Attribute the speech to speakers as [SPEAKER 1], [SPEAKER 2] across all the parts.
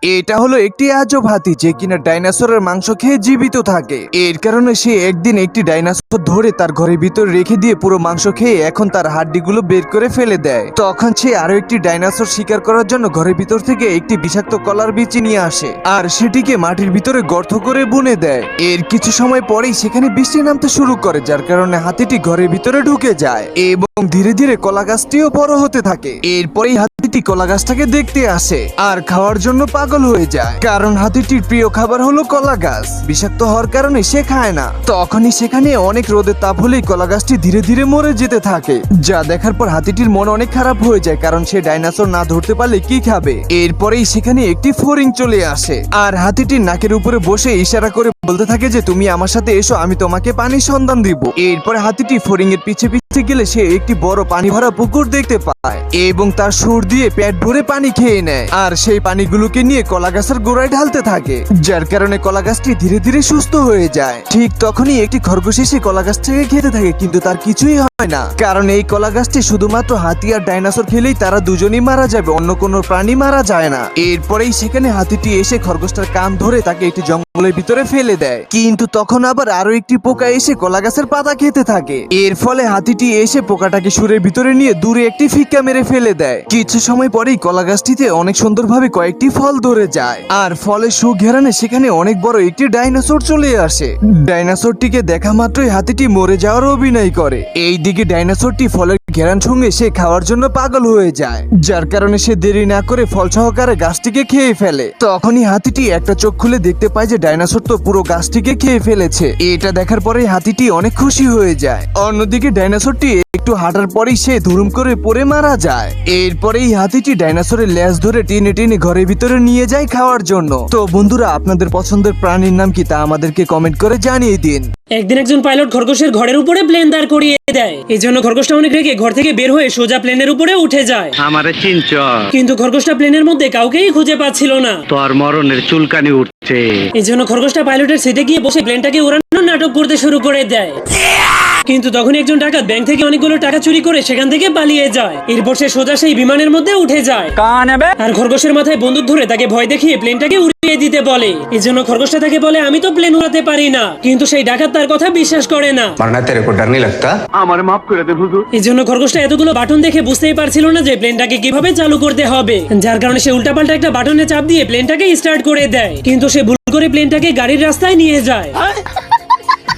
[SPEAKER 1] এটা হলো একটি আজব হাতি যে কিনা ডাইনোসরের মাংস খেয়ে জীবিত থাকে। এর কারণে সে একদিন একটি ডাইনোসর ধরে তার ঘরের ভিতরে রেখে দিয়ে পুরো মাংস খেয়ে এখন তার হাড্ডিগুলো বের করে ফেলে দেয়। তখন সে আরো একটি ডাইনোসর শিকার করার জন্য ঘরের ভিতর থেকে একটি বিষাক্ত কলার বিচি নিয়ে আসে আর সেটিকে মাটির ভিতরে গর্ত করে বুনে দেয়। এর কিছু সময় পরেই সেখানে বৃষ্টি নামতে শুরু করে, যার কারণে হাতিটি ঘরের ভিতরে ঢুকে যায় এবং ধীরে ধীরে কলা গাছটিও বড় হতে থাকে। এরপরেই হাতিটি কলা গাছটাকে দেখতে আসে আর খাওয়ার জন্য পাগল হয়ে যায়, কারণ হাতিটির প্রিয় খাবার হলো কলা গাছ। বিষাক্ত হওয়ার কারণে সে খায় না। তখনই সেখানে অনেক রোদের তাপ হলেই কলা গাছটি ধীরে ধীরে মরে যেতে থাকে, যা দেখার পর হাতিটির মন অনেক খারাপ হয়ে যায়, কারণ সে ডাইনোসর না ধরতে পারলে কি খাবে। এরপরেই সেখানে একটি ফড়িং চলে আসে আর হাতিটির নাকের উপরে বসে ইশারা করে বলতে থাকে যে তুমি আমার সাথে এসো, আমি তোমাকে পানির সন্ধান দিব। এরপরে হাতিটি ফড়িং এর পিছে পিছে গেলে সে একটি বড় পানি ভরা পুকুর দেখতে পায় এবং তার সুর দিয়ে পেট ভরে পানি খেয়ে নেয় আর সেই পানিগুলোকে নিয়ে কলা গাছের গোড়ায় ঢালতে থাকে, যার কারণে কলা গাছটি ধীরে ধীরে সুস্থ হয়ে যায়। ঠিক তখনই একটি খরগোশ এসে কলা গাছটাকে খেতে থাকে, কিন্তু তার কিছুই হয় না, কারণ এই কলা গাছটি শুধুমাত্র হাতি আর ডাইনোসর খেলেই তারা দুজনেই মারা যাবে, অন্য কোনো প্রাণী মারা যায় না। এরপরেই সেখানে হাতিটি এসে খরগোশটার কান ধরে তাকে একটি জঙ্গলের ভিতরে ফেলে দেয়, কিন্তু তখন আবার আরো একটি পোকা এসে কলা গাছের পাতা খেতে থাকে। এর ফলে হাতিটি এসে পোকাটাকে সুরের ভিতরে নিয়ে দূরে একটি ফিক্কা মেরে ফেলে দেয়। কিছু সময় পরেই কলা গাছটিতে অনেক সুন্দরভাবে কয়েকটি ফল ধরে যায় আর ফলের সুঘেরানে সেখানে অনেক বড় একটি ডাইনোসর চলে আসে। ডাইনোসরটিকে দেখা মাত্রই হাতিটি মরে যাওয়ার অভিনয় করে। এইদিকে ডাইনোসরটি ফলের ঘেরান সঙ্গে সে খাওয়ার জন্য পাগল হয়ে যায়, যার কারণে সে দেরি না করে ফল সহকারে গাছটিকে খেয়ে ফেলে। তখনই হাতিটি একটা চোখ খুলে দেখতে পায় যে ডাইনোসর তো পুরো গাছটিকে খেয়ে ফেলেছে। এটা দেখার পরে হাতিটি অনেক খুশি হয়ে যায়। অন্যদিকে ডাইনোসরটি একটু হাঁটার পরেই সে ধুরুম করে পড়ে মারা যায়। এরপরেই হাতিটি ডাইনোসরের লেজ ধরে টেনে টেনে ঘরের ভিতরে নিয়ে যায় খাওয়ার জন্য। তো বন্ধুরা, আপনাদের পছন্দের প্রাণীর নাম কি তা আমাদেরকে কমেন্ট করে জানিয়ে দিন।
[SPEAKER 2] একদিন একজন পাইলট খরগোশের ঘরের উপরে প্লেন দাঁড় করিয়ে দেয়। এই জন্য খরগোশটা অনেক রেগে ঘর থেকে বের হয়ে সোজা প্লেনের উপরে উঠে যায়।
[SPEAKER 3] আমারে চিনচ,
[SPEAKER 2] কিন্তু খরগোশটা প্লেনের মধ্যে কাউকেই খুঁজে পাচ্ছিল না।
[SPEAKER 3] তোর মরণের চুলকানি উঠছে।
[SPEAKER 2] এই জন্য খরগোশটা পাইলটের সিটে গিয়ে বসে প্লেনটাকে উড়ানোর নাটক করতে শুরু করে দেয়। কিন্তু তখন একজন ডাকাত ব্যাংক থেকে অনেকগুলো টাকা চুরি করে সেখান থেকে পালিয়ে যায়। এরপর সে সোজা সেই বিমানের মধ্যে উঠে যায় আর খরগোশের মাথায় বন্দুক ধরে তাকে ভয় দেখিয়ে প্লেনটাকে উড়িয়ে দিতে বলে। এই জন্য খরগোশটা তাকে বলে আমি তো প্লেন উড়াতে পারি না, কিন্তু সেই ডাকাত তার কথা বিশ্বাস করে না।
[SPEAKER 3] আমারে মাফ করে দে হুজুর।
[SPEAKER 2] এই জন্য খরগোশটা এতগুলো বাটন দেখে বুঝতেই পারছিল না যে প্লেনটাকে কিভাবে চালু করতে হবে, যার কারণে সে উল্টাপাল্টা একটা বাটনে চাপ দিয়ে প্লেনটাকে স্টার্ট করে দেয়। কিন্তু সে ভুল করে প্লেনটাকে গাড়ির রাস্তায় নিয়ে যায়।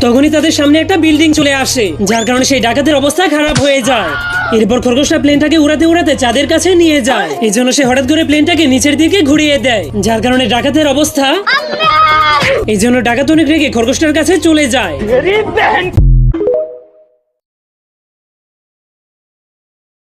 [SPEAKER 2] তখনই তাদের সামনে একটা বিল্ডিং চলে আসে, যার কারণে সেই ডাকাতের অবস্থা খারাপ হয়ে যায়। এরপর খরগোশটা প্লেনটাকে উড়াতে উড়াতে চাঁদের কাছে নিয়ে যায়। এই জন্য সে হঠাৎ করে প্লেনটাকে নিচের দিকে ঘুরিয়ে দেয়, যার কারণে ডাকাতের অবস্থা। এই জন্য ডাকাত অনেক রেগে খরগোশটার কাছে চলে যায়।